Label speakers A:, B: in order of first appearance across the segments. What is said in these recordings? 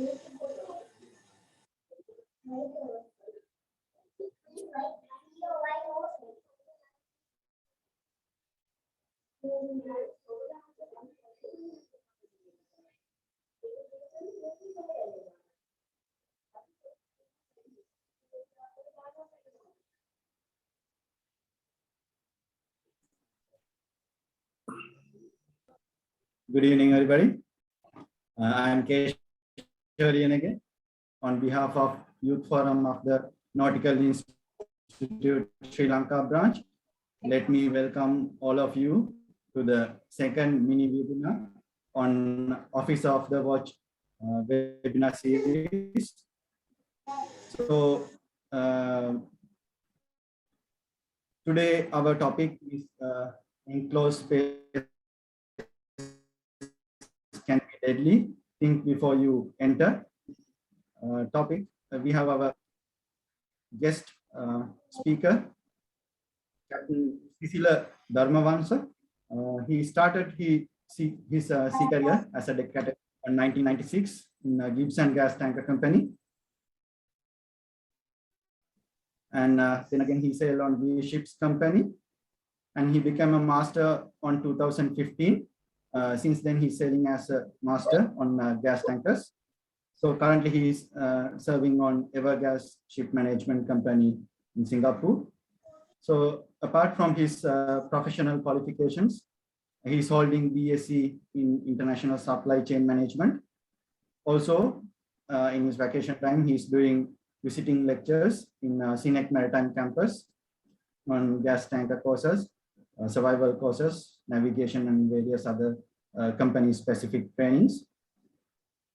A: Good evening, everybody. I'm Keshawa Liyanage on behalf of Youth Forum of the Nautical Institute Sri Lanka branch. Let me welcome all of you to the second mini webinar on Office of the Watch webinar series. So today our topic is enclosed space can be deadly. Think before you enter. Topic. We have our guest speaker, Captain Sisila Dharmawansa. He started his sea career as a deck cadet in 1996 in a Gibson Gas Tanker Company. And then again, he sailed on V Ships Company, and he became a master on 2015. Since then, he's sailing as a master on gas tankers. So currently, he's serving on Evergas Ship Management Company in Singapore. So apart from his professional qualifications, he's holding BSc in International Supply Chain Management. Also, in his vacation time, he's doing visiting lectures in CNEC Maritime Campus on gas tanker courses, survival courses, navigation, and various other company-specific trainings.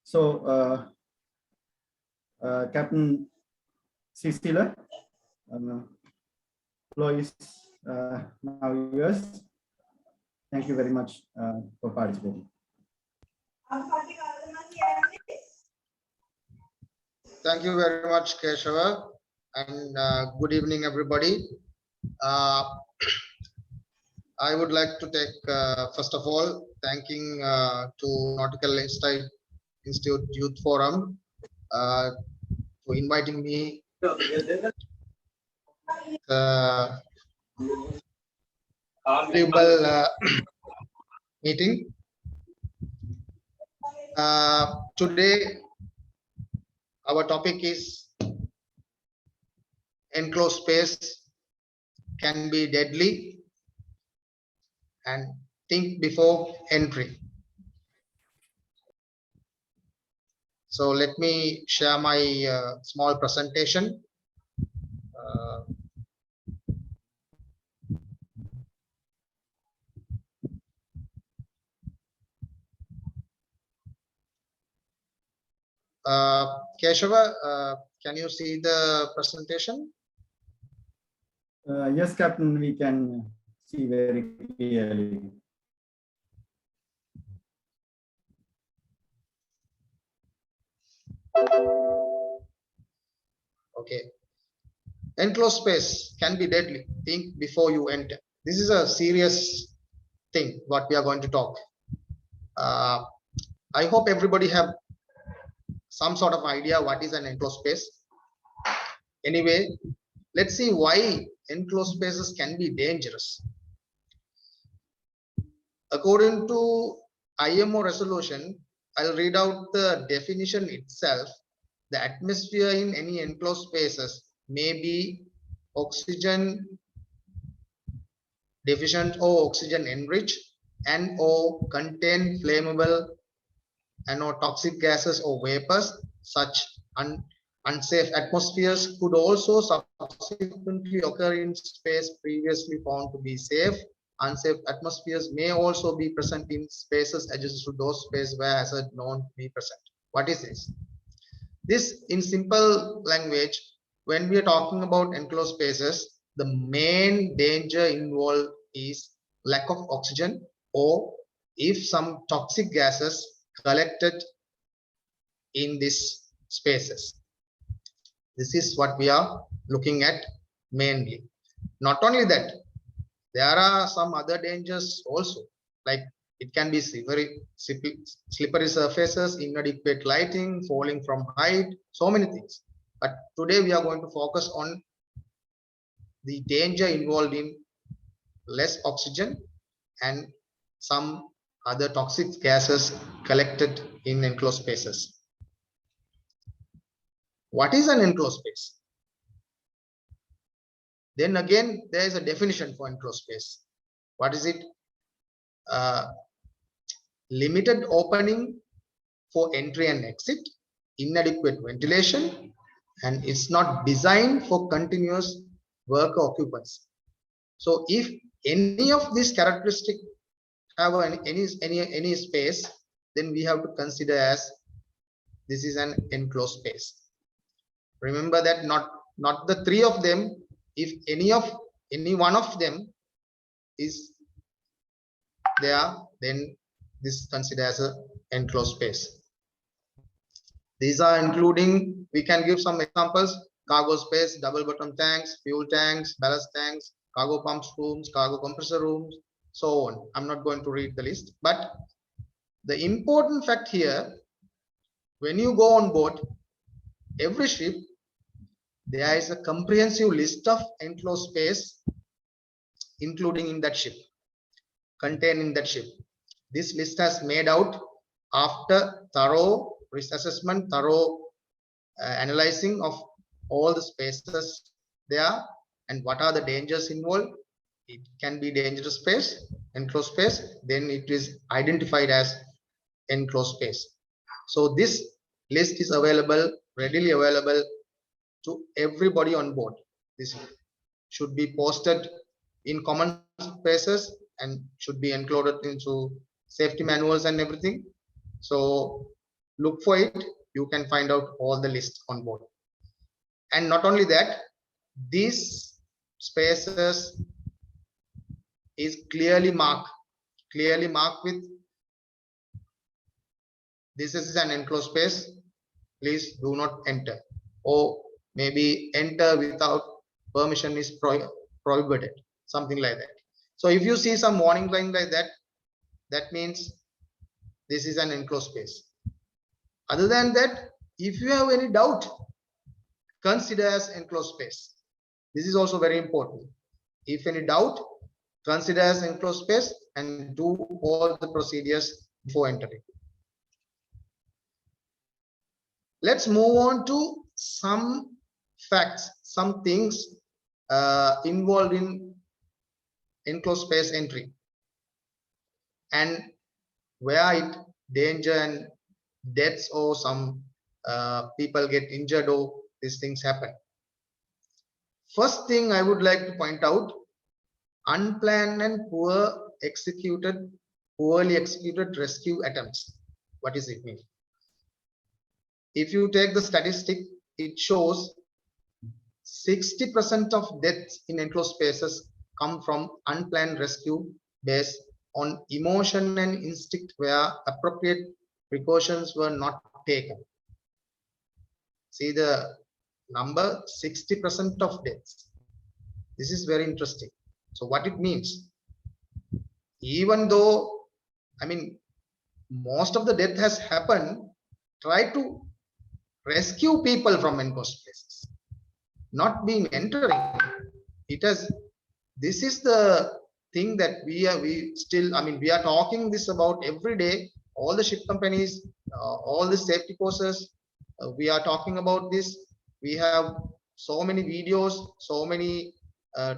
A: So, Captain Sisila, floor is now yours. Thank you very much for participating.
B: Thank you very much, Keshawa, and good evening, everybody. I would like to take, first of all, thanking to Nautical Institute Youth Forum for inviting me meeting. Today, our topic is enclosed space can be deadly, and think before entry. So let me share my small presentation. Keshawa, can you see the presentation?
A: Yes, Captain, we can see very clearly.
B: Okay. Enclosed space can be deadly. Think before you enter. This is a serious thing, what we are going to talk. I hope everybody have some sort of idea what is an enclosed space. Anyway, let's see why enclosed spaces can be dangerous. According to IMO resolution, I'll read out the definition itself. The atmosphere in any enclosed spaces may be oxygen deficient or oxygen enriched and or contain flammable and or toxic gases or vapors. Such unsafe atmospheres could also subsequently occur in space previously found to be safe. Unsafe atmospheres may also be present in spaces adjacent to those spaces where hazard known to be present. What is this? This, in simple language, when we are talking about enclosed spaces, the main danger involved is lack of oxygen, or if some toxic gases collected in these spaces. This is what we are looking at mainly. Not only that, there are some other dangers also, like It can be slippery surfaces, inadequate lighting, falling from height, so many things. But today we are going to focus on the danger involved in less oxygen and some other toxic gases collected in enclosed spaces. What is an enclosed space? Then again, there is a definition for enclosed space. What is it? Limited opening for entry and exit, inadequate ventilation, and it's not designed for continuous worker occupancy. So if any of these characteristics have any space, then we have to consider as this is an enclosed space. Remember that not the three of them. If any one of them is there, then this is considered as an enclosed space. These are including, we can give some examples: cargo space, double bottom tanks, fuel tanks, ballast tanks, cargo pumps rooms, cargo compressor rooms, so on. I'm not going to read the list, but the important fact here, when you go on board every ship, there is a comprehensive list of enclosed space including in that ship, contained in that ship. This list has made out after thorough risk assessment, thorough analyzing of all the spaces there and what are the dangers involved. It can be dangerous space, enclosed space, then it is identified as enclosed space. So this list is available, readily available to everybody on board. This should be posted in common spaces and should be included into safety manuals and everything. So look for it. You can find out all the lists on board. And not only that, these spaces is clearly marked with this is an enclosed space. Please do not enter, or maybe enter without permission is prohibited, something like that. So if you see some warning line like that, that means this is an enclosed space. Other than that, if you have any doubt, consider as enclosed space. This is also very important. If any doubt, consider as enclosed space and do all the procedures before entering. Let's move on to some facts, some things involved in enclosed space entry and where it danger and deaths or some people get injured or these things happen. First thing I would like to point out, unplanned and poorly executed rescue attempts. What does it mean? If you take the statistic, it shows 60% of deaths in enclosed spaces come from unplanned rescue based on emotion and instinct where appropriate precautions were not taken. See the number, 60% of deaths. This is very interesting. So what it means, even though, I mean, most of the death has happened, try to rescue people from enclosed spaces, not being entering. It has, this is the thing that we are talking this about every day. All the ship companies, all the safety courses, we are talking about this. We have so many videos, so many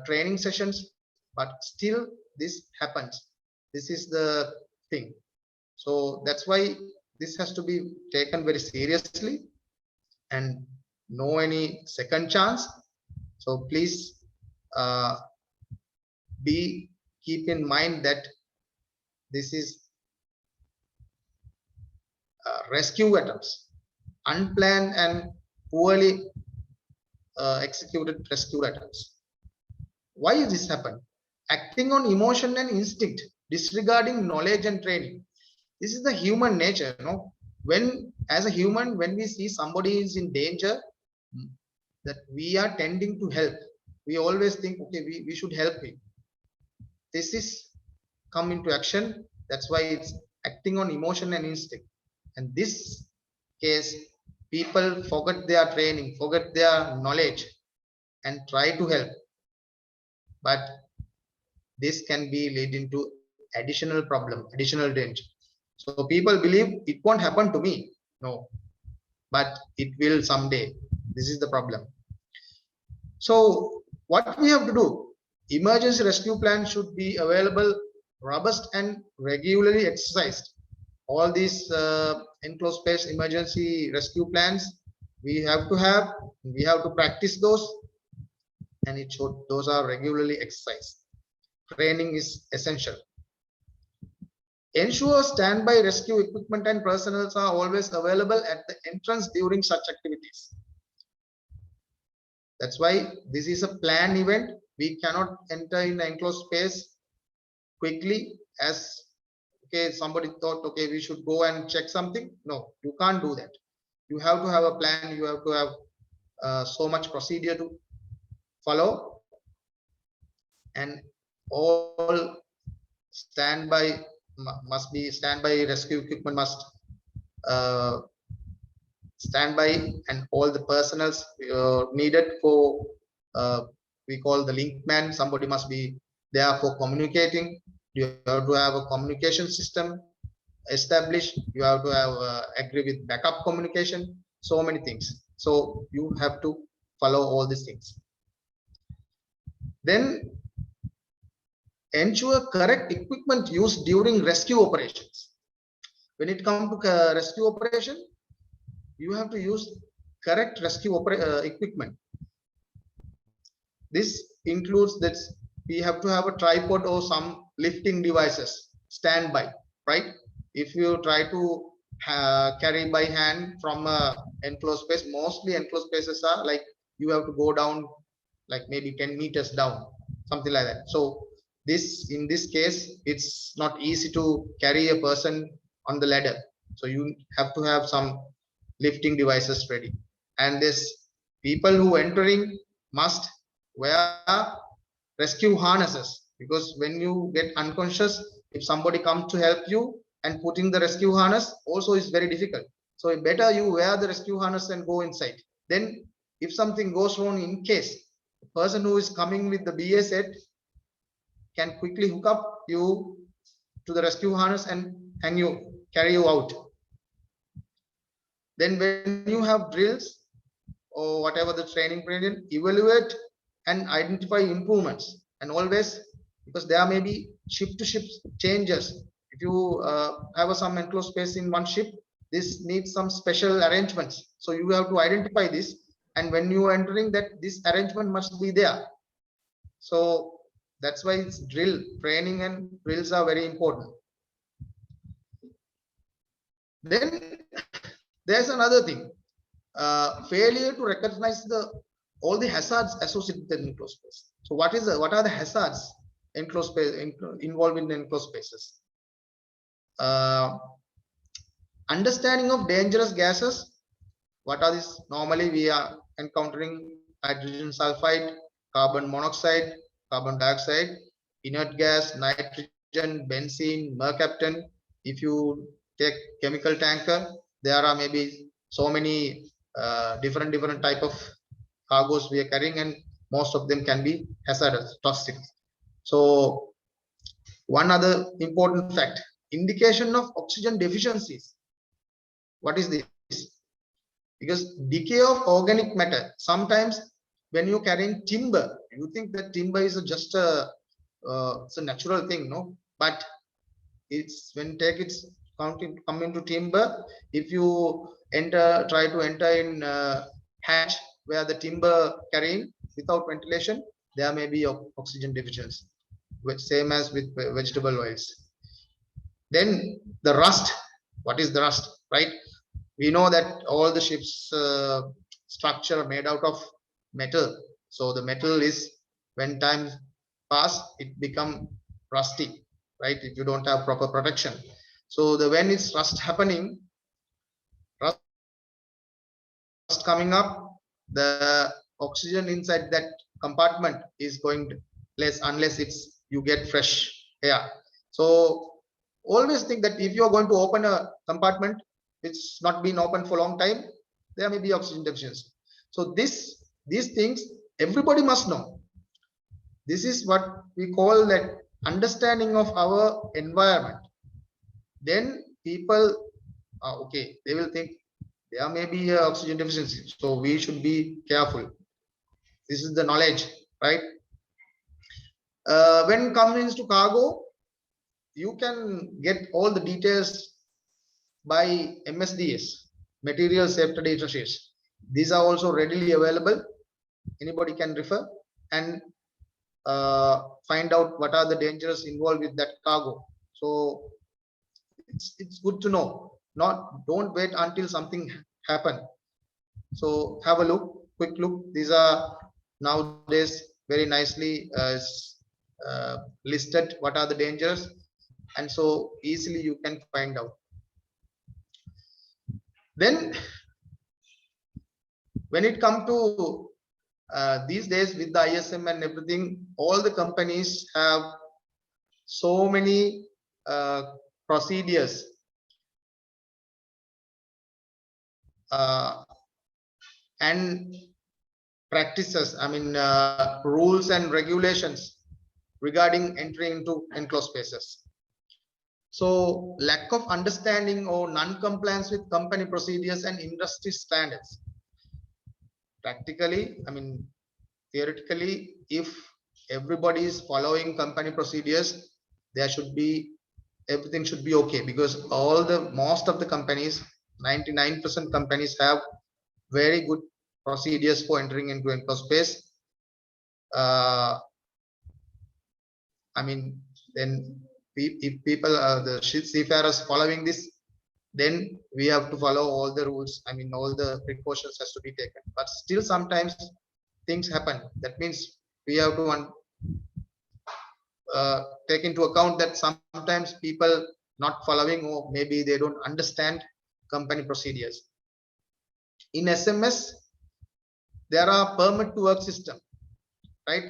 B: training sessions, but still this happens. This is the thing. So that's why this has to be taken very seriously and no any second chance. So please keep in mind that this is rescue attempts, unplanned and poorly executed rescue attempts. Why is this happen? Acting on emotion and instinct, disregarding knowledge and training. This is the human nature, you know. When as a human, when we see somebody is in danger, that we are tending to help. We always think, okay, we should help him. This is come into action That's why it's acting on emotion and instinct. And this case, people forget their training, forget their knowledge, and try to help. But this can be leading to additional problem, additional danger. So people believe it won't happen to me. No, but it will someday. This is the problem. So what we have to do? Emergency rescue plan should be available, robust and regularly exercised. All these enclosed space emergency rescue plans we have to practice those, and those are regularly exercised. Training is essential. Ensure standby rescue equipment and personnel are always available at the entrance during such activities. That's why this is a planned event. We cannot enter in enclosed space quickly as okay, somebody thought, okay, we should go and check something. No, you can't do that. You have to have a plan. You have to have so much procedure to follow, and all standby rescue equipment must standby, and all the personnels needed for we call the link man. Somebody must be there for communicating. You have to have a communication system established. You have to have agree with backup communication. So many things. So you have to follow all these things. Then ensure correct equipment used during rescue operations. When it comes to rescue operation, you have to use correct rescue equipment. This includes that we have to have a tripod or some lifting devices standby, right? If you try to carry by hand from a enclosed space, mostly enclosed spaces are like you have to go down like maybe 10 meters down, something like that. So in this case, it's not easy to carry a person on the ladder. So you have to have some lifting devices ready. And this people who entering must wear rescue harnesses, because when you get unconscious, if somebody comes to help you and putting the rescue harness also is very difficult. So better you wear the rescue harness and go inside. Then if something goes wrong, in case the person who is coming with the BA set can quickly hook up you to the rescue harness and carry you out. Then when you have drills or whatever the training period, evaluate and identify improvements. And always, because there may be ship to ship changes. If you have some enclosed space in one ship, this needs some special arrangements. So you have to identify this, and when you are entering that, this arrangement must be there. So that's why it's drill training, and drills are very important. Then there's another thing, failure to recognize all the hazards associated with the enclosed space. So what are the hazards enclosed space involved in enclosed spaces? Understanding of dangerous gases. What are these? Normally we are encountering hydrogen sulfide, carbon monoxide, carbon dioxide, inert gas, nitrogen, benzene, mercaptan. If you take chemical tanker, there are maybe so many different type of cargoes we are carrying, and most of them can be hazardous, toxic. So one other important fact, indication of oxygen deficiencies. What is this? Because decay of organic matter. Sometimes when you're carrying timber, you think that timber is just it's a natural thing, no? But it's when come into timber, if you try to enter in hatch where the timber carrying without ventilation, there may be oxygen deficiency, which same as with vegetable oils. Then the rust. What is the rust, right? We know that all the ships structure are made out of metal. So the metal is, when time pass, it become rusty, right? If you don't have proper protection. So when it's rust happening, rust coming up, the oxygen inside that compartment is going less unless you get fresh air. So always think that if you are going to open a compartment it's not been open for a long time, there may be oxygen deficiency. So these things everybody must know. This is what we call that understanding of our environment. Then people, okay, they will think there may be a oxygen deficiency, so we should be careful. This is the knowledge, right? When comes to cargo, you can get all the details by MSDS, Material Safety Data Sheets. These are also readily available. Anybody can refer and find out what are the dangers involved with that cargo. So it's good to know. Don't wait until something happen. So have a look, quick look. These are nowadays very nicely listed. What are the dangers, and so easily you can find out. Then when it comes to these days with the ISM and everything, all the companies have so many procedures and practices, I mean rules and regulations regarding entering into enclosed spaces. So lack of understanding or non-compliance with company procedures and industry standards. Practically, I mean theoretically, if everybody is following company procedures, there should be, everything should be okay, because most of the companies, 99% companies have very good procedures for entering into enclosed space. I mean, then if people are the seafarers following this, then we have to follow all the rules. I mean, all the precautions has to be taken. But still, sometimes things happen. That means we have to take into account that sometimes people not following, or maybe they don't understand company procedures. In SMS, there are permit to work system, right?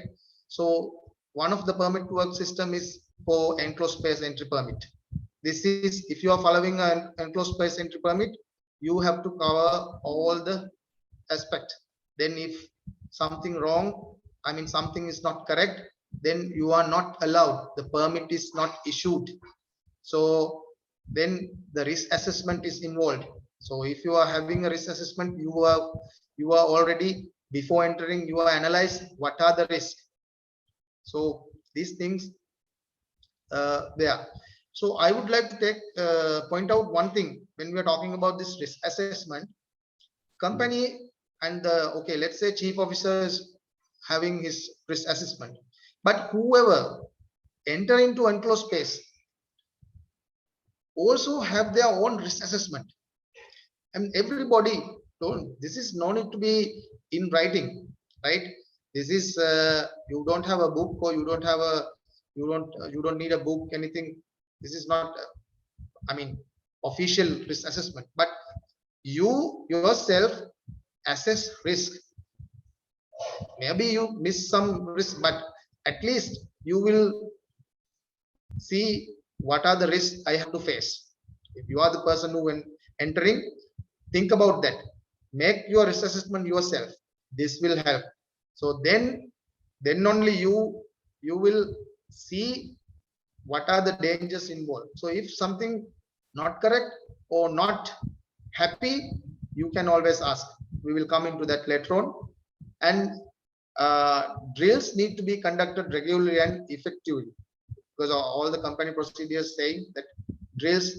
B: So one of the permit to work system is for enclosed space entry permit. This is, if you are following an enclosed space entry permit, you have to cover all the aspect. Then if something wrong, I mean something is not correct, then you are not allowed, the permit is not issued. So then the risk assessment is involved. So if you are having a risk assessment, you are already, before entering, you are analyze what are the risks. So these things there. So I would like to point out one thing when we are talking about this risk assessment. Company and the, okay, let's say chief officer is having his risk assessment, but whoever enter into enclosed space also have their own risk assessment. And everybody don't, this is no need to be in writing, right? This is you don't have a book, or you don't have a, you don't need a book, anything. This is not I mean official risk assessment, but you yourself assess risk. Maybe you miss some risk, but at least you will see what are the risks I have to face. If you are the person who when entering, think about that. Make your risk assessment yourself. This will help. So then only you will see what are the dangers involved. So if something not correct or not happy, you can always ask. We will come into that later on. And drills need to be conducted regularly and effectively, because all the company procedures saying that drills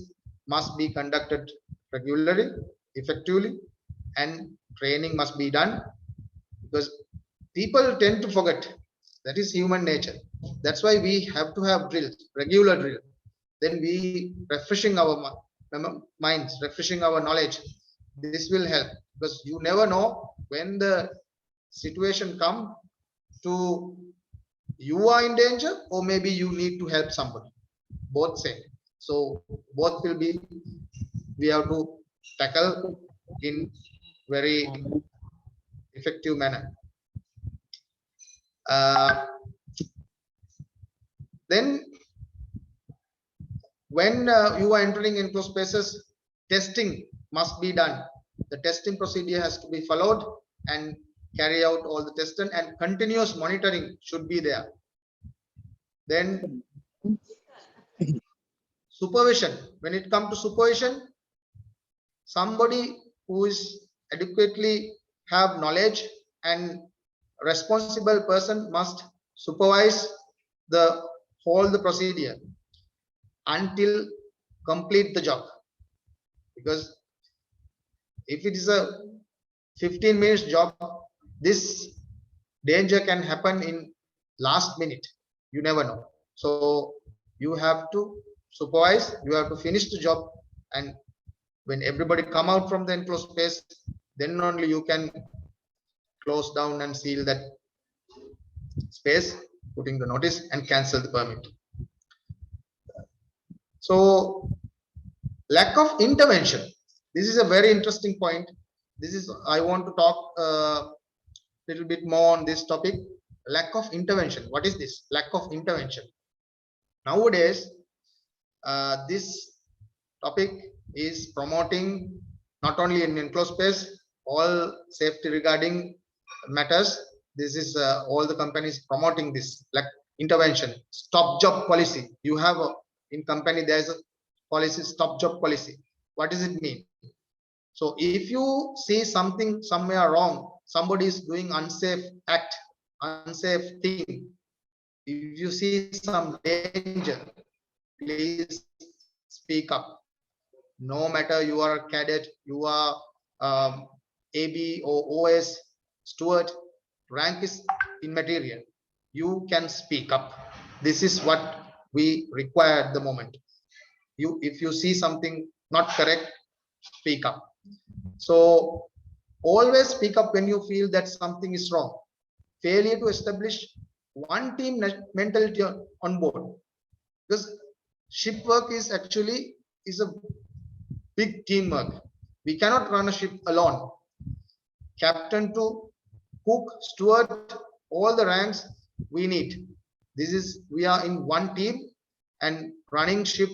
B: must be conducted regularly, effectively, and training must be done, because people tend to forget. That is human nature. That's why we have to have drills, regular drill. Then we refreshing our minds, refreshing our knowledge. This will help, because you never know when the situation come to you are in danger, or maybe you need to help somebody. Both same. So both will be, we have to tackle in very effective manner. Then when you are entering enclosed spaces, testing must be done. The testing procedure has to be followed and carry out all the testing, and continuous monitoring should be there. Then supervision. When it comes to supervision, somebody who is adequately have knowledge and responsible person must supervise the whole the procedure until complete the job. Because if it is a 15 minutes job, this danger can happen in last minute. You never know. So you have to supervise, you have to finish the job, and when everybody come out from the enclosed space, then only you can close down and seal that space, putting the notice and cancel the permit. So lack of intervention. This is a very interesting point. This is, I want to talk a little bit more on this topic. Lack of intervention. What is this? Lack of intervention. Nowadays, this topic is promoting not only in enclosed space, all safety regarding matters. This is all the companies promoting this, like intervention, stop job policy. You have in company, there's a policy, stop job policy. What does it mean? So if you see something somewhere wrong, somebody is doing unsafe act, unsafe thing, if you see some danger, please speak up. No matter you are a cadet, you are AB or OS, steward, rank is immaterial. You can speak up. This is what we require at the moment. If you see something not correct, speak up. So always speak up when you feel that something is wrong. Failure to establish one team mentality on board, because ship work is actually a big teamwork. We cannot run a ship alone. Captain to cook, steward, all the ranks we need. We are in one team, and running ship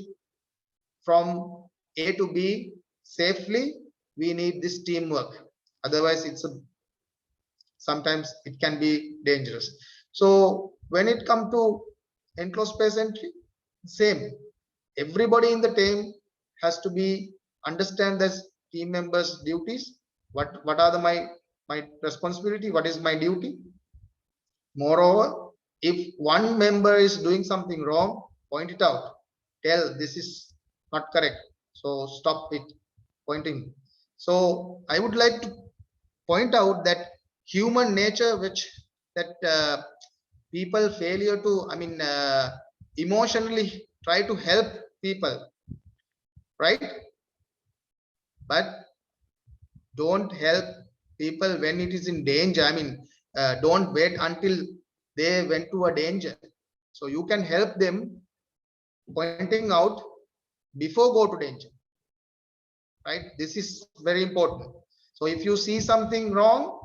B: from A to B safely, we need this teamwork. Otherwise, sometimes it can be dangerous. So when it comes to enclosed space entry, same. Everybody in the team has to be understand this team members' duties. What are my responsibility? What is my duty? Moreover, if one member is doing something wrong, point it out. Tell this is not correct. So stop it. Pointing. So I would like to point out that human nature, people failure to, emotionally try to help people, right? But don't help people when it is in danger. Don't wait until they went to a danger. So you can help them pointing out before go to danger, right? This is very important. So if you see something wrong,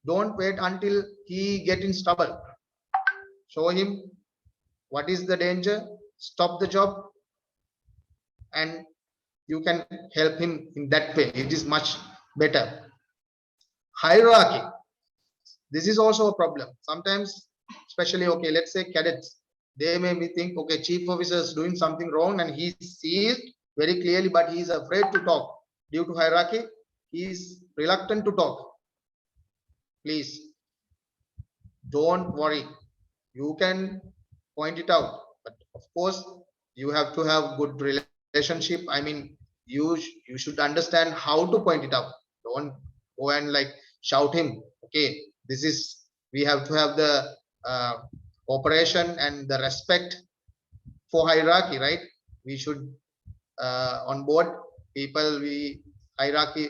B: don't wait until he get in trouble. Show him what is the danger, stop the job, and you can help him in that way. It is much better. Hierarchy. This is also a problem. Sometimes, especially, okay, let's say cadets, they may be think, okay, chief officer is doing something wrong and he sees very clearly, but he is afraid to talk. Due to hierarchy, he is reluctant to talk. Please, don't worry. You can point it out. But of course, you have to have good relationship. You should understand how to point it out. Don't go and like shout him. Okay, we have to have the cooperation and the respect for hierarchy, right? We should on board people, hierarchy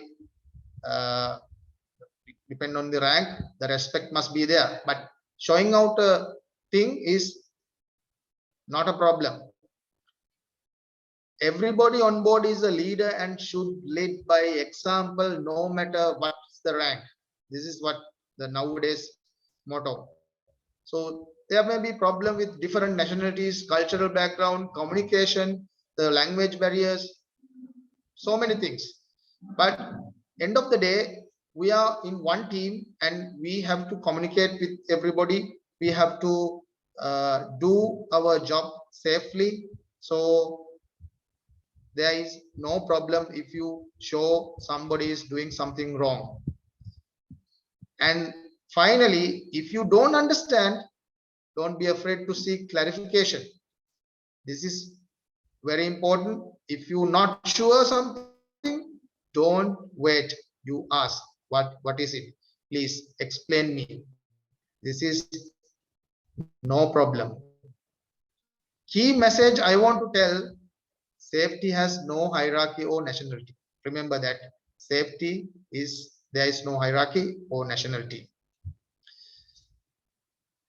B: depend on the rank, the respect must be there, but showing out a thing is not a problem. Everybody on board is a leader and should lead by example, no matter what's the rank. This is what the nowadays motto. So there may be problem with different nationalities, cultural background, communication, the language barriers, so many things. But end of the day, we are in one team and we have to communicate with everybody. We have to do our job safely. So there is no problem if you show somebody is doing something wrong. And finally, if you don't understand, don't be afraid to seek clarification. This is very important. If you're not sure something, don't wait. You ask, what is it? Please explain me. This is no problem. Key message I want to tell, safety has no hierarchy or nationality. Remember that safety is, there is no hierarchy or nationality.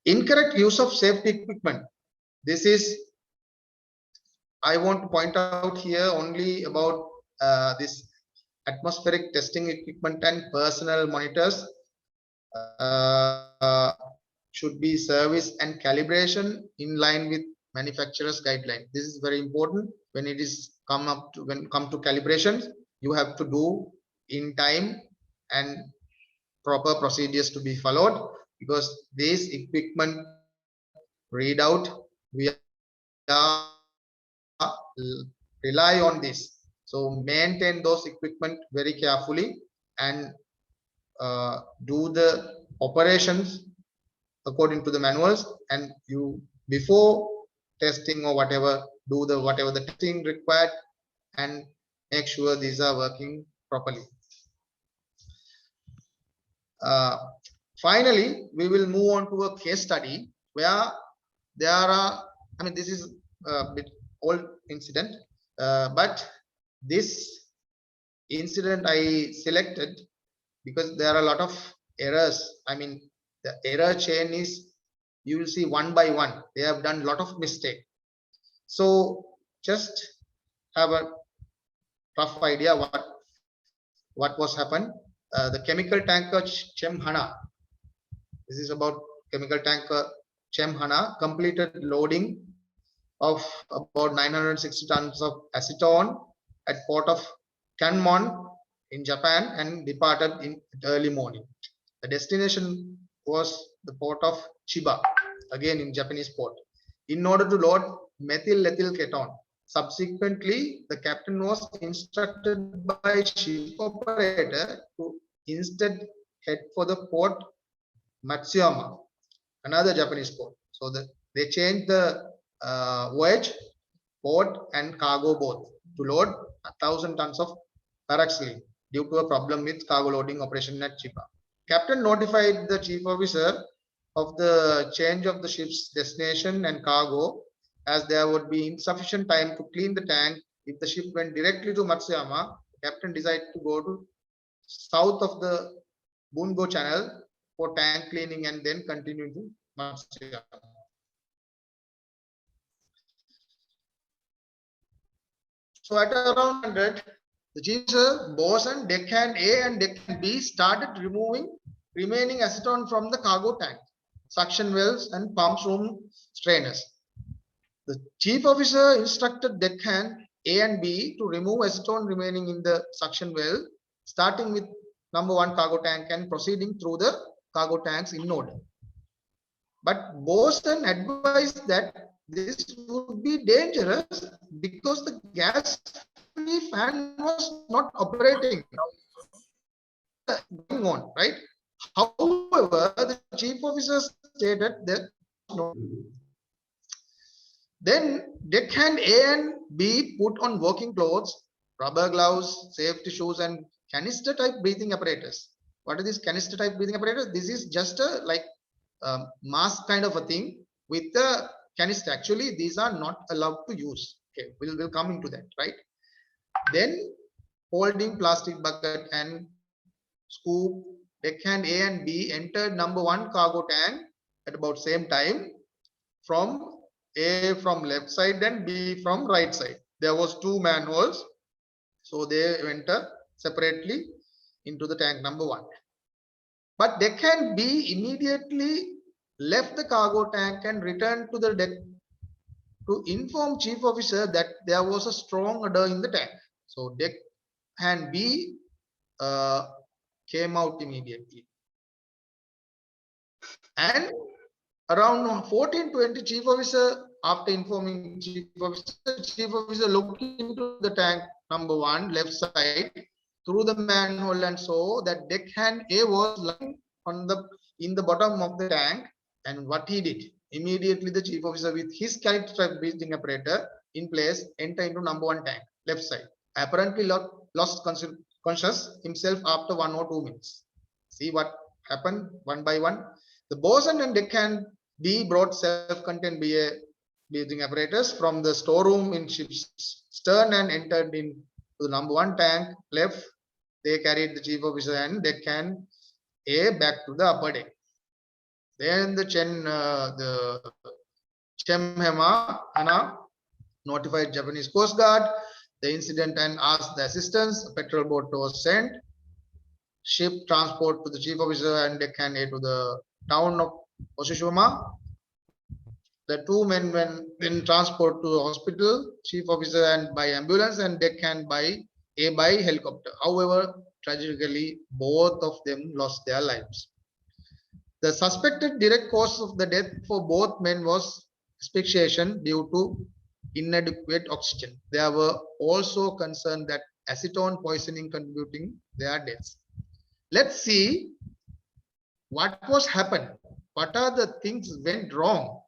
B: Incorrect use of safety equipment. This is, I want to point out here only about this atmospheric testing equipment and personal monitors should be service and calibration in line with manufacturer's guideline. This is very important. When it is come to calibrations, you have to do in time and proper procedures to be followed, because this equipment readout, we are rely on this. So maintain those equipment very carefully and do the operations according to the manuals, and you before testing or whatever, do the whatever the testing required and make sure these are working properly. Finally, we will move on to a case study where there are, I mean, this is a bit old incident, but this incident I selected because there are a lot of errors. I mean, the error chain is, you will see one by one, they have done a lot of mistake. So just have a rough idea what was happened. The chemical tanker Chemhana, this is about chemical tanker Chemhana, completed loading of about 960 tons of acetone at port of Kanmon in Japan and departed in early morning. The destination was the port of Chiba, again in Japanese port, in order to load methyl ethyl ketone. Subsequently, the captain was instructed by ship operator to instead head for the port Matsuyama, another Japanese port. So they changed the voyage, port and cargo both to load 1,000 tons of paraxylene due to a problem with cargo loading operation at Chiba. Captain notified the chief officer of the change of the ship's destination and cargo, as there would be insufficient time to clean the tank. If the ship went directly to Matsuyama, the captain decided to go to south of the Bungo Channel for tank cleaning and then continue to Matsuyama. So at around 100, the chief boss and deckhand A and deckhand B started removing remaining acetone from the cargo tank, suction wells and pumps room strainers. The chief officer instructed deckhand A and B to remove acetone remaining in the suction well, starting with number 1 cargo tank and proceeding through the cargo tanks in order. But Boson advised that this would be dangerous because the gas fan was not operating. Going on, right? However, the chief officer stated that no. Then deckhand A and B put on working clothes, rubber gloves, safety shoes, and canister type breathing apparatus. What is this canister type breathing apparatus? This is just a mask kind of a thing with the canister. Actually, these are not allowed to use. Okay, we'll come into that, right? Then holding plastic bucket and scoop, deckhand A and B entered number 1 cargo tank at about same time, from A from left side and B from right side. There was 2 manholes, so they enter separately into the tank number 1. But deckhand B immediately left the cargo tank and returned to the deck to inform chief officer that there was a strong odor in the tank. So deck hand B came out immediately. And around 14:20, chief officer, after informing chief officer looked into the tank number 1 left side through the manhole and saw that deck hand A was lying on in the bottom of the tank. And what he did, immediately the chief officer with his Canister breathing apparatus in place enter into number 1 tank left side. Apparently lost conscious himself after 1 or 2 minutes. See what happened one by one. The bosun and deckhand B brought self-contained BA breathing apparatus from the storeroom in ship's stern and entered into the number 1 tank left. They carried the chief officer and deckhand A back to the upper deck. Then the Hema notified Japanese Coast Guard the incident and asked the assistance. A patrol boat was sent. Ship transport to the chief officer and deckhand A to the town of Osishima. The 2 men went in transport to the hospital, chief officer and by ambulance and deckhand by helicopter. However, tragically, both of them lost their lives. The suspected direct cause of the death for both men was asphyxiation due to inadequate oxygen. There were also concerned that acetone poisoning contributing their deaths. Let's see what was happened. What are the things went wrong?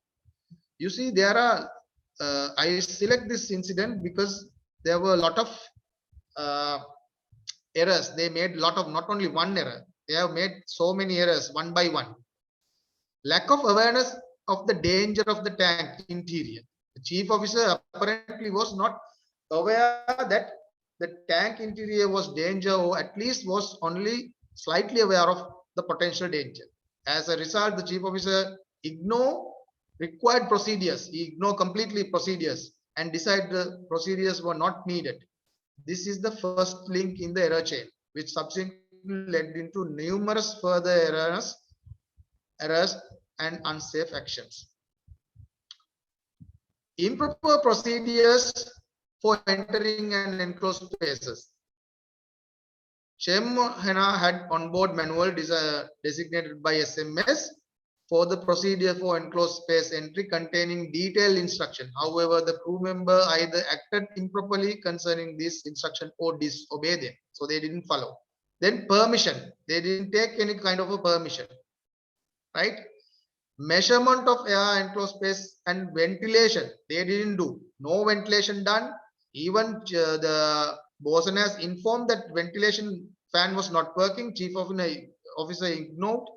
B: You see, there are, I select this incident because there were a lot of errors. They made a lot of, not only one error, they have made so many errors one by one. Lack of awareness of the danger of the tank interior. The chief officer apparently was not aware that the tank interior was danger, or at least was only slightly aware of the potential danger. As a result, the chief officer ignored required procedures. He ignored completely procedures and decided the procedures were not needed. This is the first link in the error chain, which subsequently led into numerous further errors and unsafe actions. Improper procedures for entering and enclosed spaces. Hena had onboard manual designated by SMS for the procedure for enclosed space entry containing detailed instruction. However, the crew member either acted improperly concerning this instruction or disobeyed them. So they didn't follow. Then permission. They didn't take any kind of a permission. Right? Measurement of air enclosed space and ventilation. They didn't do. No ventilation done. Even the bosun has informed that ventilation fan was not working. Chief officer ignored.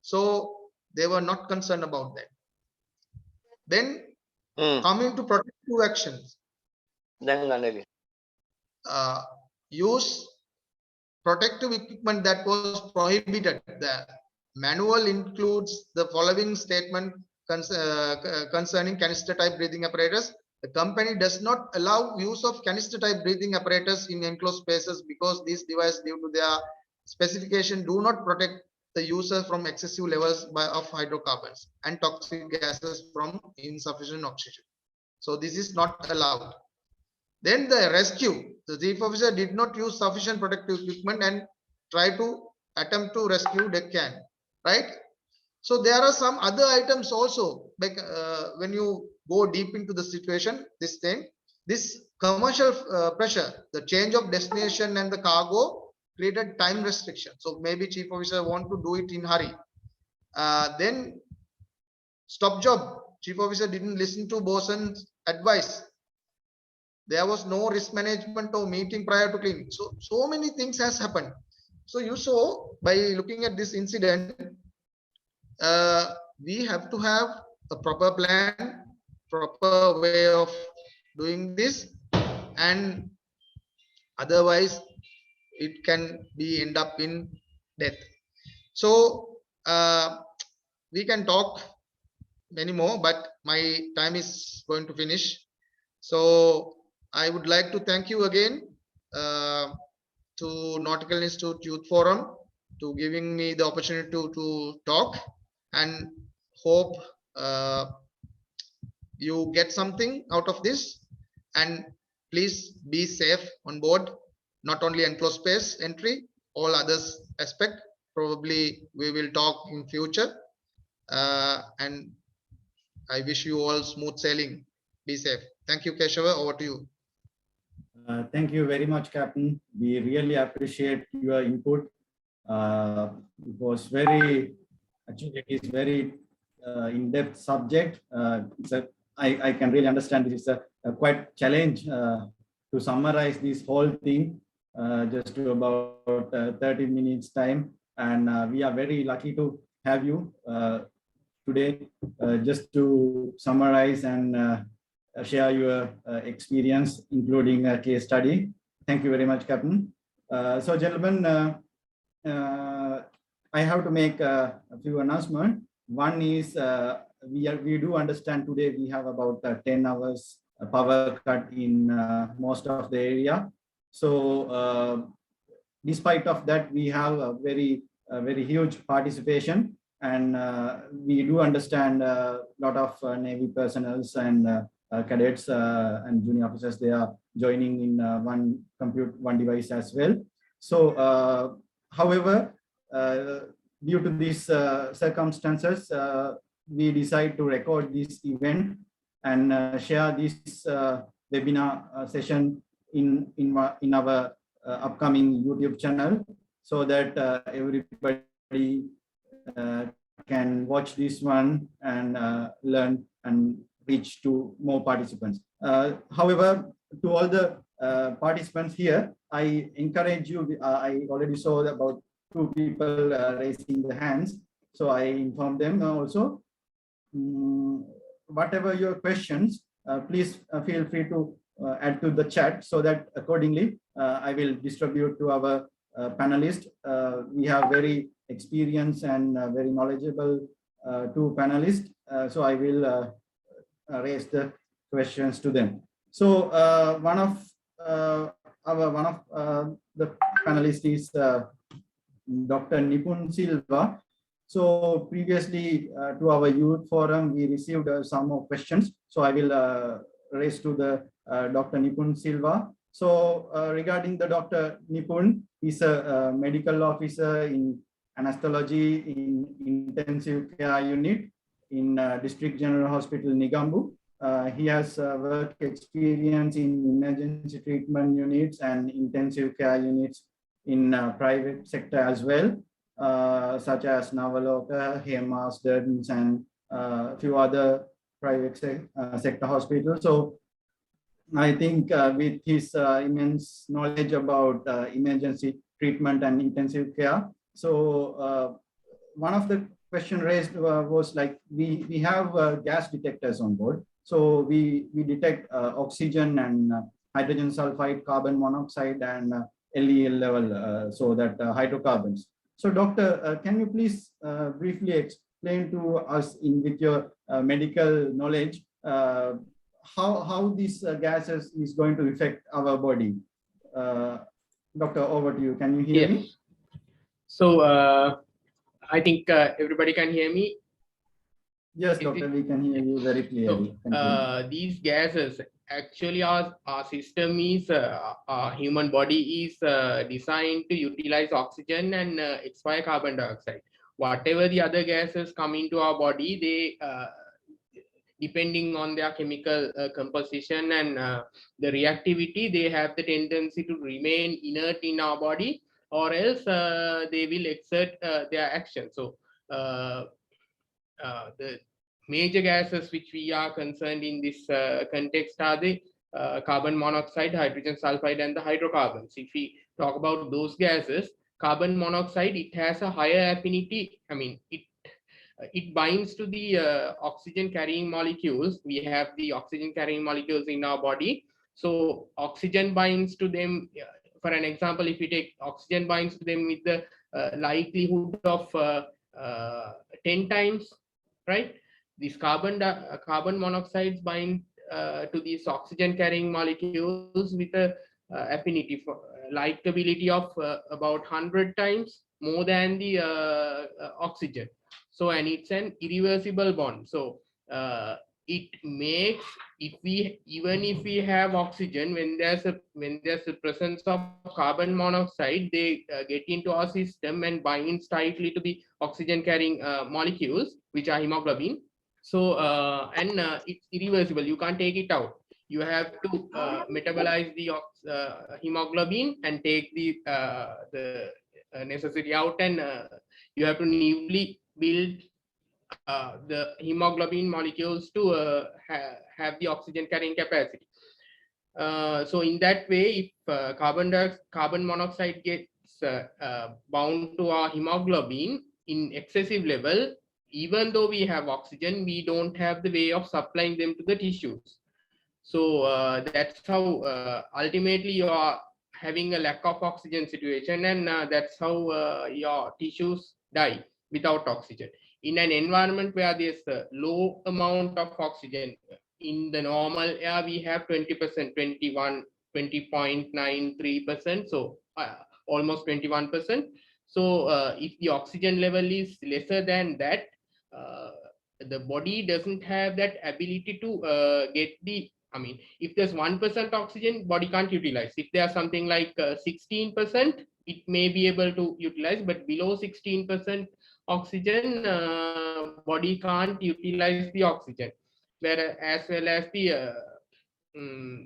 B: So they were not concerned about that. Then coming to protective actions. Use protective equipment that was prohibited. The manual includes the following statement concerning canister type breathing apparatus. The company does not allow use of canister type breathing apparatus in enclosed spaces because these devices, due to their specification, do not protect the user from excessive levels of hydrocarbons and toxic gases from insufficient oxygen. So this is not allowed. Then the rescue. The chief officer did not use sufficient protective equipment and try to attempt to rescue deckhand. Right? So there are some other items also. Like when you go deep into the situation, this commercial pressure, the change of destination and the cargo created time restriction. So maybe chief officer want to do it in hurry. Then stop job. Chief officer didn't listen to bosun's advice. There was no risk management or meeting prior to cleaning. So many things has happened. So you saw by looking at this incident, we have to have a proper plan, proper way of doing this, and otherwise it can be end up in death. So we can talk many more, but my time is going to finish. So I would like to thank you again to Nautical Institute Youth Forum to giving me the opportunity to talk, and hope you get something out of this, and please be safe on board. Not only enclosed space entry, all others aspect probably we will talk in future. And I wish you all smooth sailing. Be safe. Thank you, Keshawa. Over to you.
A: Thank you very much, Captain. We really appreciate your input. It was actually it is very in-depth subject. I can really understand this is a quite challenge to summarize this whole thing just to about 30 minutes time. And we are very lucky to have you today just to summarize and share your experience, including a case study. Thank you very much, Captain. So, gentlemen, I have to make a few announcements. One is we do understand today we have about 10 hours power cut in most of the area. So, despite of that, we have a very huge participation, and we do understand a lot of Navy personnel and cadets and junior officers. They are joining in one device as well. So, however, due to these circumstances, we decide to record this event and share this webinar session in our upcoming YouTube channel, so that everybody can watch this one and learn and reach to more participants. However, to all the participants here, I encourage you. I already saw about 2 people raising the hands, so I informed them also. Whatever your questions, please feel free to add to the chat, so that accordingly I will distribute to our panelists. We have very experienced and very knowledgeable 2 panelists, so I will raise the questions to them. So one of the panelists is Dr. Nipun Silva. So previously to our youth forum, we received some more questions. So I will raise to the Dr. Nipun Silva. So regarding the Dr. Nipun, he's a medical officer in anesthesiology in intensive care unit in District General Hospital, Negombo. He has work experience in emergency treatment units and intensive care units in private sector as well, such as Navaloka, Hemas, Durdens, and a few other private sector hospitals. So I think with his immense knowledge about emergency treatment and intensive care, so one of the question raised was like, we have gas detectors on board. So we detect oxygen and hydrogen sulfide, carbon monoxide, and LEL level, so that hydrocarbons. So doctor, can you please briefly explain to us with your medical knowledge how these gases is going to affect our body? Doctor, over to you. Can you hear me?
C: So I think everybody can hear me.
A: Yes, doctor, we can hear you very clearly.
C: So, these gases, actually our system is, our human body is designed to utilize oxygen and expire carbon dioxide. Whatever the other gases come into our body, they depending on their chemical composition and the reactivity, they have the tendency to remain inert in our body, or else they will exert their action. So the major gases which we are concerned in this context are the carbon monoxide, hydrogen sulfide, and the hydrocarbons. If we talk about those gases, carbon monoxide, it has a higher affinity. I mean, it binds to the oxygen carrying molecules. We have the oxygen carrying molecules in our body. So oxygen binds to them. For an example, if we take oxygen binds to them with the likelihood of 10 times, right? These carbon monoxides bind to these oxygen carrying molecules with a affinity for likability of about 100 times more than the oxygen. So, and it's an irreversible bond. So it makes, even if we have oxygen, when there's a presence of carbon monoxide, they get into our system and binds tightly to the oxygen carrying molecules, which are hemoglobin. So it's irreversible, you can't take it out. You have to metabolize the hemoglobin and take the necessary out, and you have to newly build the hemoglobin molecules to have the oxygen carrying capacity. So in that way, if carbon monoxide gets bound to our hemoglobin in excessive level, even though we have oxygen, we don't have the way of supplying them to the tissues. So that's how ultimately you are having a lack of oxygen situation, and that's how your tissues die without oxygen. In an environment where there's a low amount of oxygen, in the normal air we have 20%, 20.93%, so almost 21%. So if the oxygen level is lesser than that, the body doesn't have that ability to get the, I mean, if there's 1% oxygen, body can't utilize. If there's something like 16%, it may be able to utilize, but below 16% oxygen, body can't utilize the oxygen. Whereas, as well as the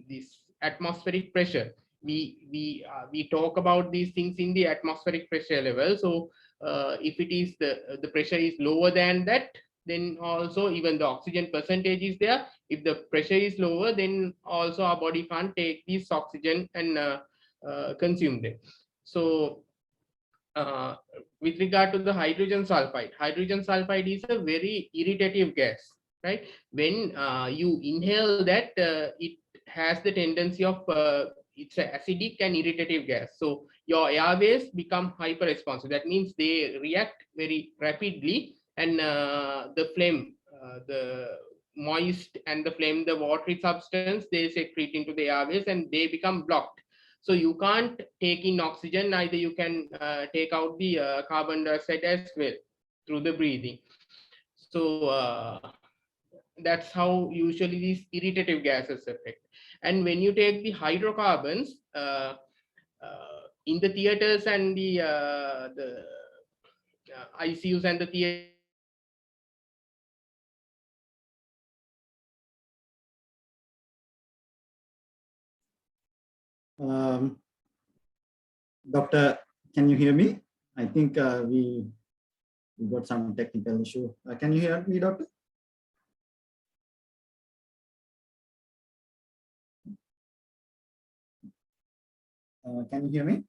C: this atmospheric pressure, we talk about these things in the atmospheric pressure level. So if it is the pressure is lower than that, then also even the oxygen percentage is there. If the pressure is lower, then also our body can't take this oxygen and consume them. So with regard to the hydrogen sulfide is a very irritative gas, right? When you inhale that, it has the tendency of it's an acidic and irritative gas. So your airways become hyper responsive. That means they react very rapidly, and the phlegm, the moist and the phlegm, the watery substance, they secrete into the airways and they become blocked. So you can't take in oxygen, neither you can take out the carbon dioxide as well through the breathing. So that's how usually these irritative gases affect. And when you take the hydrocarbons in the theaters and the ICUs and the theaters,
A: Doctor, can you hear me? I think we got some technical issue. Can you hear me, Doctor? Can you hear me?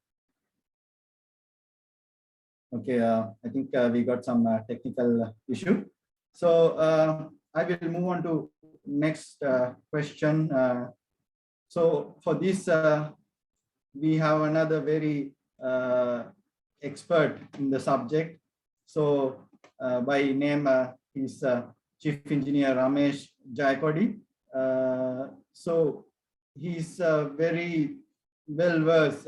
A: Okay, I think we got some technical issue. So I will move on to next question. So for this, we have another very expert in the subject. So by name, he's Chief Engineer Ramesh Jayakody. So he's very well versed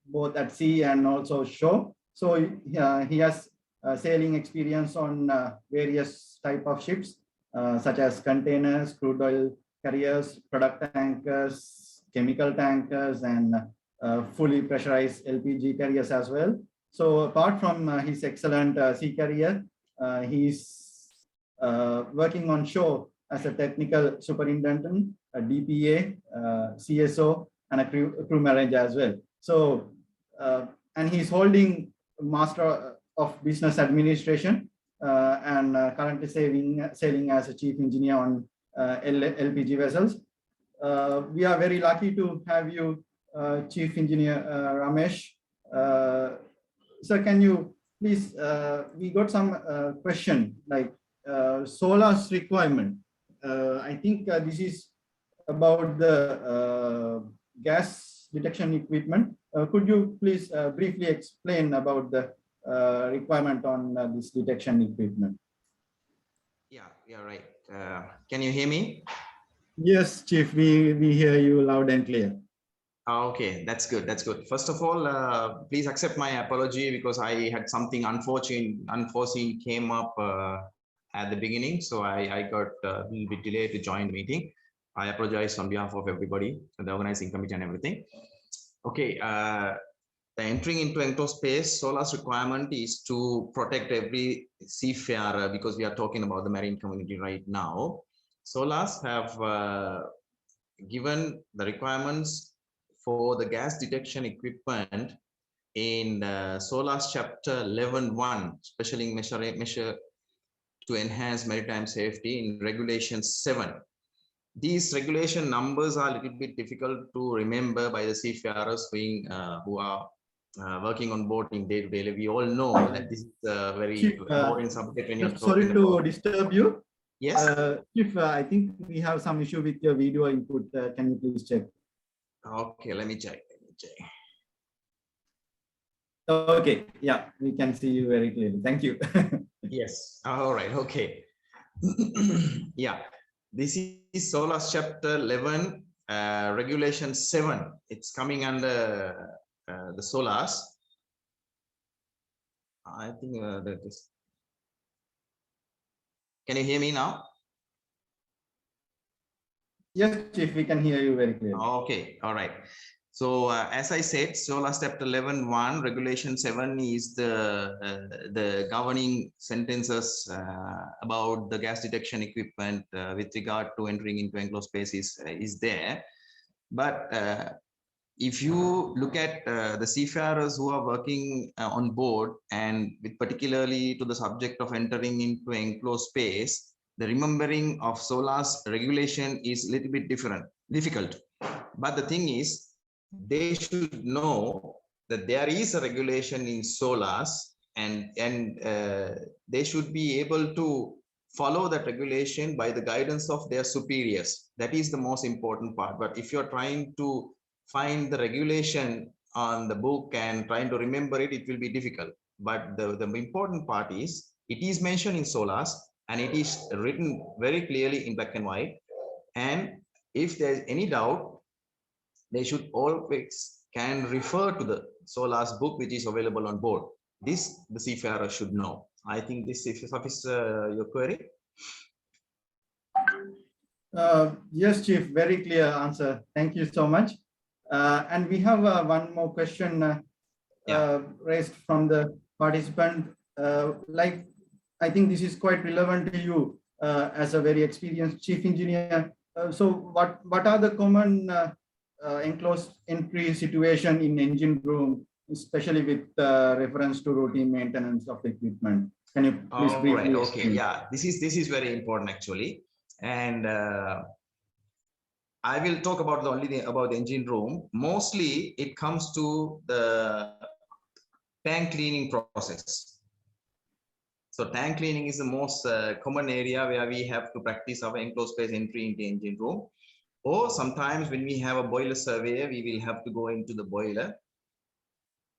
A: both at sea and also shore. So he has sailing experience on various type of ships, such as containers, crude oil carriers, product tankers, chemical tankers, and fully pressurized LPG carriers as well. So apart from his excellent sea career, he's working on shore as a technical superintendent, a DPA, CSO, and a crew manager as well. So, and he's holding Master of Business Administration and currently sailing as a chief engineer on LPG vessels. We are very lucky to have you, Chief Engineer Ramesh. Sir, can you please, we got some question like Solas requirement. I think this is about the gas detection equipment. Could you please briefly explain about the requirement on this detection equipment?
D: Yeah, right. Can you hear me?
A: Yes, Chief, we hear you loud and clear.
D: Okay, that's good. That's good. First of all, please accept my apology because I had something unforeseen came up at the beginning, so I got a little bit delayed to join the meeting. I apologize on behalf of everybody, the organizing committee and everything. Okay, the entering into enclosed space, Solas requirement is to protect every seafarer, because we are talking about the marine community right now. Solas have given the requirements for the gas detection equipment in Solas chapter 11.1, specially measure to enhance maritime safety in regulation 7. These regulation numbers are a little bit difficult to remember by the seafarers who are working on board in day-to-day. We all know that this is a very important subject when you're talking
A: sorry to
D: about.
A: disturb you.
D: Yes.
A: If I think we have some issue with your video input, can you please check?
D: Okay, let me check.
A: Okay, yeah, we can see you very clearly. Thank you.
D: Yes. All right. Okay. Yeah. This is Solas chapter 11, regulation 7. It's coming under the Solas. I think that is. Can you hear me now?
A: Yes, Chief, we can hear you very clearly.
D: Okay. All right. So as I said, Solas chapter 11.1, regulation 7 is the governing sentences about the gas detection equipment with regard to entering into enclosed spaces is there. But if you look at the seafarers who are working on board, and with particularly to the subject of entering into enclosed space, the remembering of Solas regulation is a little bit difficult. But the thing is, they should know that there is a regulation in Solas, and they should be able to follow that regulation by the guidance of their superiors. That is the most important part. But if you're trying to find the regulation on the book and trying to remember it, it will be difficult. But the important part is, it is mentioned in Solas, and it is written very clearly in black and white. And if there's any doubt, they should always can refer to the Solas book, which is available on board. This the seafarer should know. I think this is your query.
A: Yes, Chief, very clear answer. Thank you so much. And we have one more question raised from the participant. I think this is quite relevant to you as a very experienced chief engineer. So what are the common enclosed entry situation in engine room, especially with reference to routine maintenance of the equipment? Can you please briefly
D: explain?
A: Okay,
D: yeah, this is very important actually, and I will talk about about the engine room. Mostly, it comes to the tank cleaning process. So tank cleaning is the most common area where we have to practice our enclosed space entry into engine room. Or sometimes when we have a boiler survey, we will have to go into the boiler.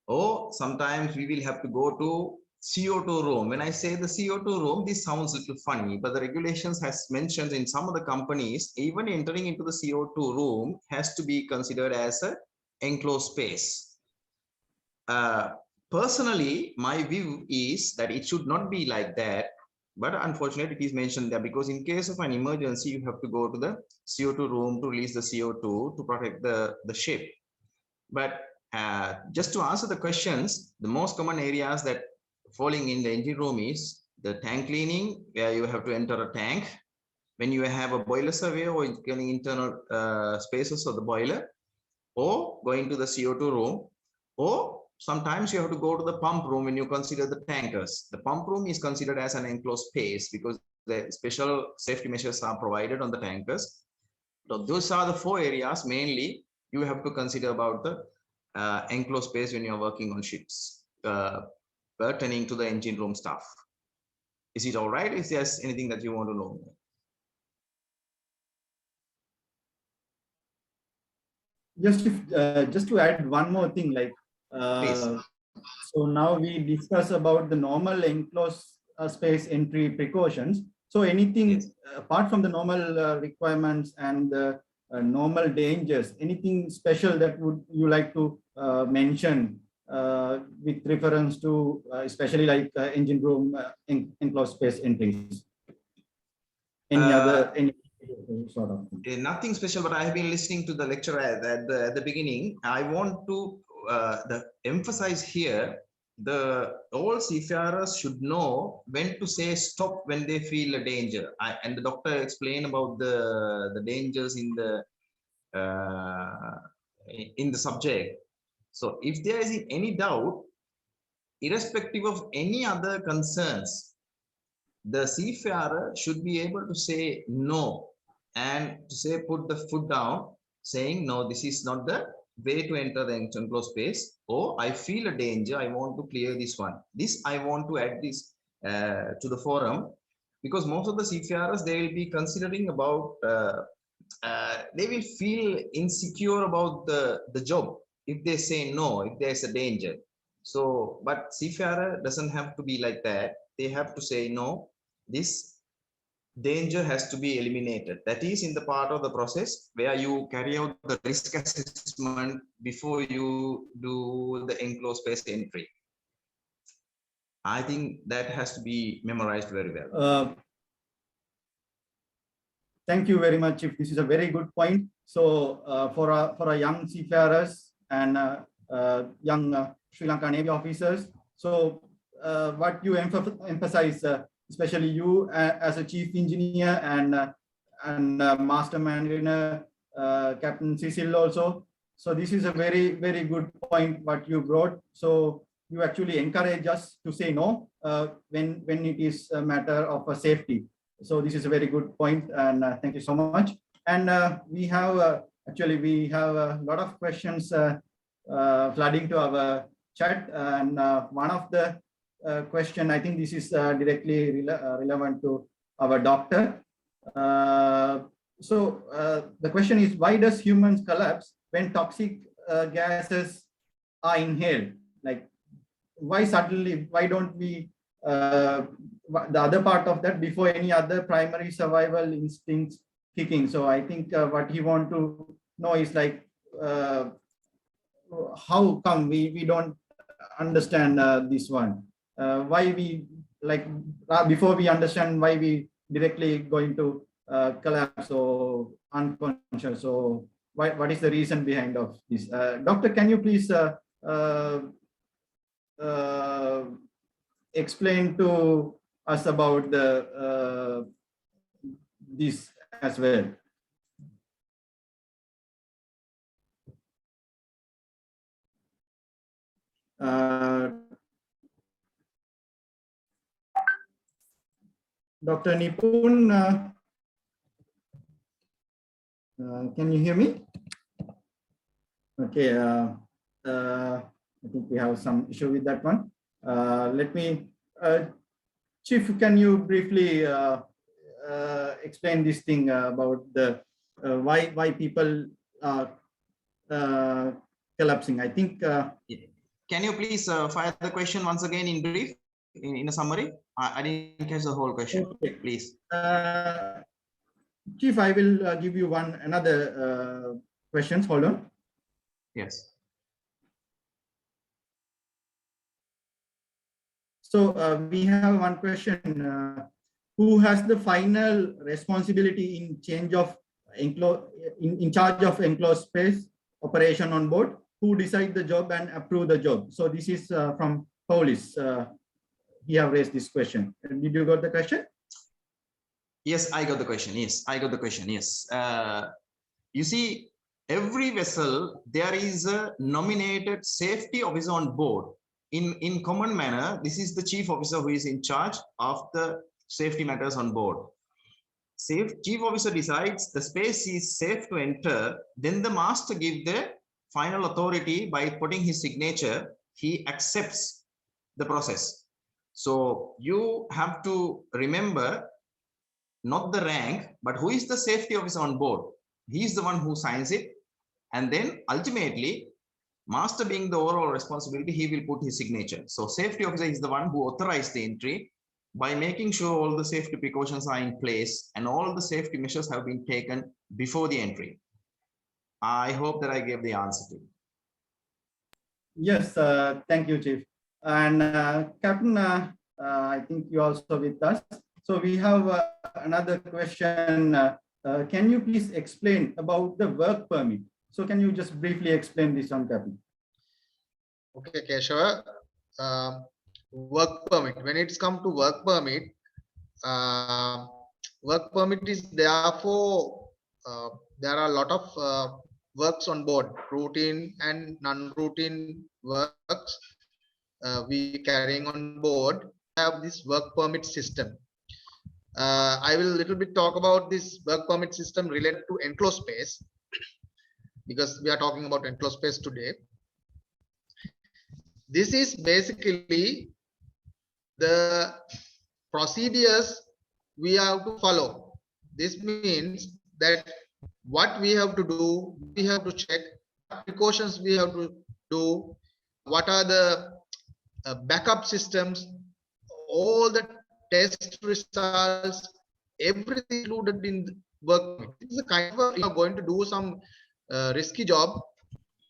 D: Or sometimes we will have to go to CO2 room. When I say the CO2 room, this sounds a little funny, but the regulations has mentioned in some of the companies, even entering into the CO2 room has to be considered as an enclosed space. Personally, my view is that it should not be like that. But unfortunately, it is mentioned there because in case of an emergency, you have to go to the CO2 room to release the CO2 to protect the ship. But just to answer the questions, the most common areas that falling in the engine room is the tank cleaning, where you have to enter a tank. When you have a boiler survey or getting internal spaces of the boiler, or going to the CO2 room, or sometimes you have to go to the pump room when you consider the tankers. The pump room is considered as an enclosed space because the special safety measures are provided on the tankers. So those are the 4 areas mainly you have to consider about the enclosed space when you're working on ships pertaining to the engine room stuff. Is it all right? Is there anything that you want to know?
A: Just to add one more thing, like so now we discuss about the normal enclosed space entry precautions. So anything apart from the normal requirements and the normal dangers, anything special that would you like to mention with reference to especially like engine room enclosed space entries? any other sort of thing?
D: Nothing special, but I have been listening to the lecture at the beginning. I want to emphasize here, all seafarers should know when to say stop when they feel a danger. And the doctor explained about the dangers in the subject. So if there is any doubt, irrespective of any other concerns, the seafarer should be able to say no, and to say put the foot down, saying no, this is not the way to enter the enclosed space, or I feel a danger, I want to clear this one. This I want to add this to the forum, because most of the seafarers, they will be considering about they will feel insecure about the job if they say no, if there's a danger. So, but seafarer doesn't have to be like that. They have to say no, this danger has to be eliminated. That is in the part of the process where you carry out the risk assessment before you do the enclosed space entry. I think that has to be memorized very well.
A: Thank you very much, Chief. This is a very good point. So for our young seafarers and young Sri Lanka Navy officers, so what you emphasize, especially you as a chief engineer and master mariner, Captain Sisila also. So this is a very, very good point what you brought. So you actually encourage us to say no when it is a matter of safety. So this is a very good point, and thank you so much. And we have actually a lot of questions flooding to our chat, and one of the question, I think this is directly relevant to our doctor. So the question is, why does humans collapse when toxic gases are inhaled? Like, why suddenly, why don't we, the other part of that, before any other primary survival instincts kicking? So I think what he want to know is like, how come we don't understand this one? Why we, like, before we understand why we directly going to collapse or unconscious? So what is the reason behind of this? Doctor, can you please explain to us about the this as well? Dr. Nipun, can you hear me? Okay, I think we have some issue with that one. Let me, Chief, can you briefly explain this thing about the why people are collapsing? I think.
D: Can you please fire the question once again in brief, in a summary? I didn't catch the whole question. Okay. Please.
A: Chief, I will give you another questions. Hold on.
D: Yes.
A: So we have one question. Who has the final responsibility in charge of enclosed space operation on board? Who decide the job and approve the job? So this is from Police. He have raised this question. Did you got the question?
D: Yes, I got the question. Yes, I got the question. Yes. You see, every vessel, there is a nominated safety officer on board. In common manner, this is the chief officer who is in charge of the safety matters on board. Chief officer decides the space is safe to enter, then the master gives the final authority by putting his signature. He accepts the process. So you have to remember not the rank, but who is the safety officer on board. He is the one who signs it, and then ultimately, master being the overall responsibility, he will put his signature. So safety officer is the one who authorized the entry by making sure all the safety precautions are in place and all the safety measures have been taken before the entry. I hope that I gave the answer to you.
A: Yes, thank you, Chief. And Captain, I think you also with us. So we have another question. Can you please explain about the work permit? So can you just briefly explain this on Capt?
B: Okay, Keshawa. Work permit. When it's come to work permit is there for there are a lot of works on board, routine and non-routine works we carrying on board. Have this work permit system. I will little bit talk about this work permit system related to enclosed space, because we are talking about enclosed space today. This is basically the procedures we have to follow. This means that what we have to do, we have to check what precautions we have to do, what are the backup systems, all the test results, everything included in the work. It's a kind of, you are going to do some risky job,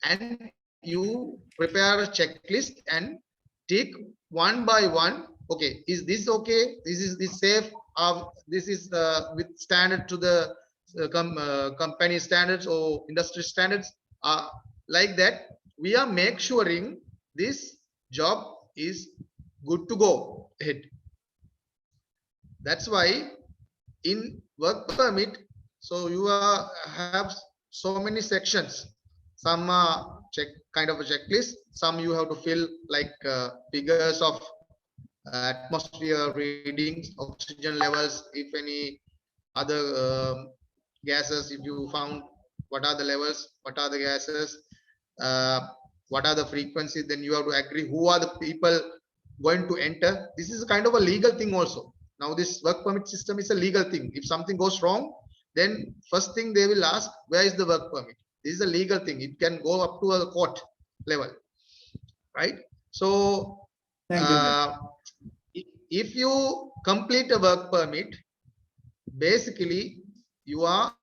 B: and you prepare a checklist and take one by one. Okay, is this okay? Is this safe? This is with standard to the company standards or industry standards. Like that, we are make suring this job is good to go ahead. That's why in work permit, so you have so many sections. Some check kind of a checklist. Some you have to fill like figures of atmosphere readings, oxygen levels, if any other gases, if you found what are the levels, what are the gases, what are the frequencies, then you have to agree who are the people going to enter. This is a kind of a legal thing also. Now this work permit system is a legal thing. If something goes wrong, then first thing they will ask, where is the work permit? This is a legal thing. It can go up to a court level, right? So if you complete a work permit, basically you are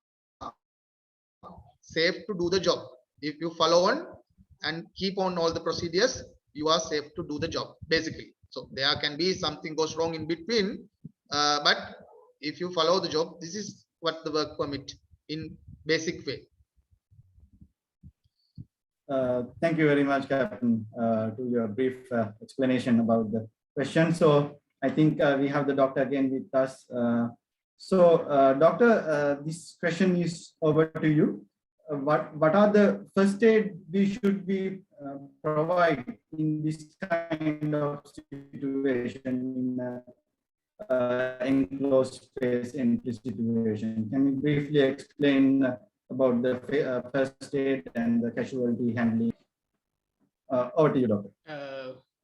B: safe to do the job. If you follow on and keep on all the procedures, you are safe to do the job, basically. So there can be something goes wrong in between, but if you follow the job, this is what the work permit in basic way.
A: Thank you very much, Captain, to your brief explanation about the question. So I think we have the doctor again with us. Doctor, this question is over to you. What are the first aid we should be provide in this kind of situation, in enclosed space entry situation? Can you briefly explain about the first aid and the casualty handling? Over to you, doctor.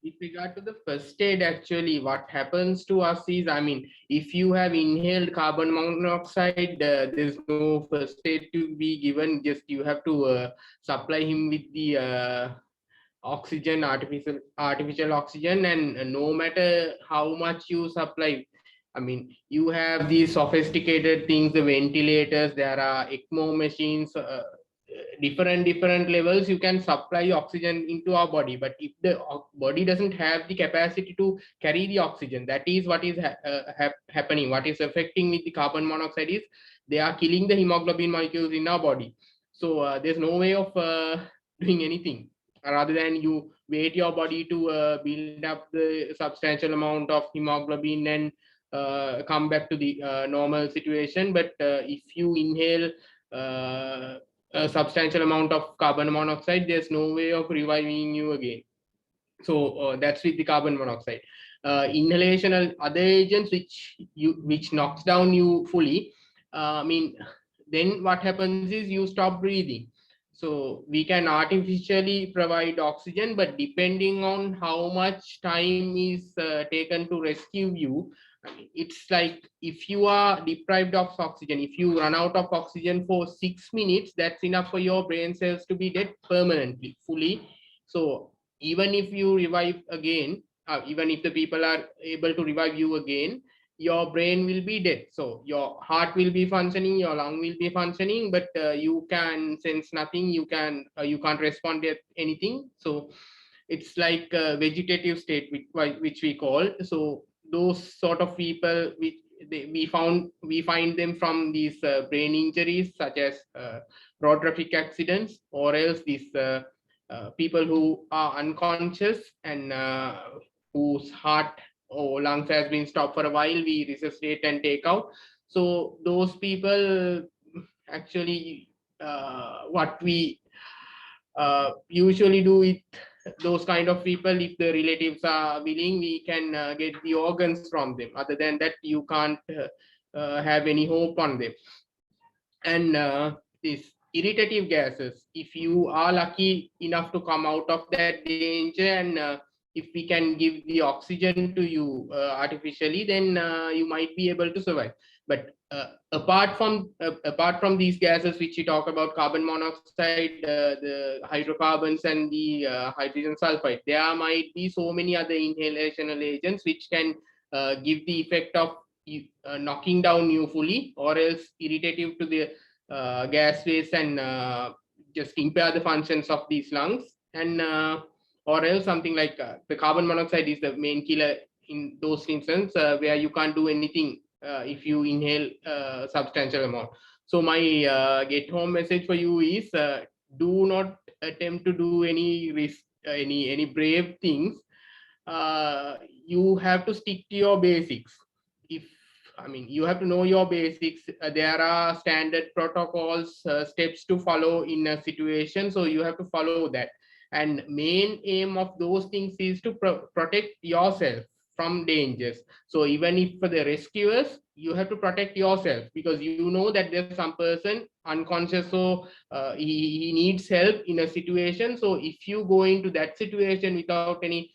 C: With regard to the first aid, actually, what happens to us is, I mean, if you have inhaled carbon monoxide, there's no first aid to be given. Just you have to supply him with the oxygen, artificial oxygen, and no matter how much you supply, I mean, you have these sophisticated things, the ventilators, there are ECMO machines, different levels you can supply oxygen into our body. But if the body doesn't have the capacity to carry the oxygen, that is what is happening. What is affecting with the carbon monoxide is they are killing the hemoglobin molecules in our body. So there's no way of doing anything rather than you wait your body to build up the substantial amount of hemoglobin and come back to the normal situation. But if you inhale a substantial amount of carbon monoxide, there's no way of reviving you again. So that's with the carbon monoxide. Inhalation and other agents which knocks down you fully, I mean, then what happens is you stop breathing. So we can artificially provide oxygen, but depending on how much time is taken to rescue you, it's like if you are deprived of oxygen, if you run out of oxygen for 6 minutes, that's enough for your brain cells to be dead permanently, fully. So even if you revive again, even if the people are able to revive you again, your brain will be dead. So your heart will be functioning, your lung will be functioning, but you can sense nothing, you can't respond to anything. So it's like a vegetative state, which we call. So those sort of people we find them from these brain injuries such as road traffic accidents, or else these people who are unconscious and whose heart or lungs has been stopped for a while, we resuscitate and take out. So those people actually what we usually do with those kind of people, if the relatives are willing, we can get the organs from them. Other than that, you can't have any hope on them. And these irritative gases, if you are lucky enough to come out of that danger, and if we can give the oxygen to you artificially, then you might be able to survive. But apart from these gases which you talk about, carbon monoxide, the hydrocarbons, and the hydrogen sulfide, there might be so many other inhalational agents which can give the effect of knocking down you fully, or else irritative to the gasways and just impair the functions of these lungs, and or else something like the carbon monoxide is the main killer in those instances where you can't do anything if you inhale substantial amount. So my get home message for you is do not attempt to do any risk, any brave things. You have to stick to your basics. You have to know your basics. There are standard protocols, steps to follow in a situation, so you have to follow that. And main aim of those things is to protect yourself from dangers. So even if for the rescuers, you have to protect yourself, because you know that there's some person unconscious, so he needs help in a situation. So if you go into that situation without any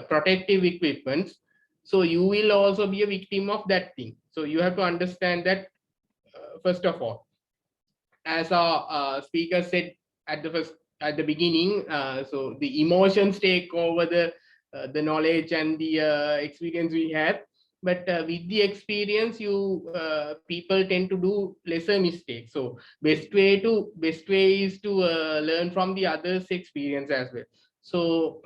C: protective equipments, so you will also be a victim of that thing. So you have to understand that first of all. As our speaker said at the beginning, so the emotions take over the knowledge and the experience we have. But with the experience, people tend to do lesser mistakes. So best way is to learn from the others' experience as well. So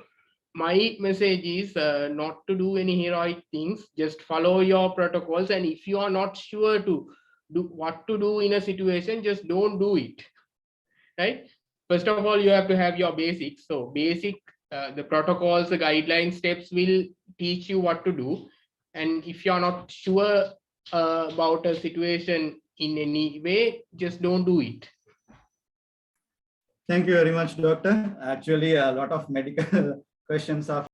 C: my message is not to do any heroic things. Just follow your protocols, and if you are not sure to do what to do in a situation, just don't do it. Right? First of all, you have to have your basics. So the protocols, the guideline steps will teach you what to do. And if you're not sure about a situation in any way, just don't do it.
A: Thank you very much, Doctor. Actually, a lot of medical questions are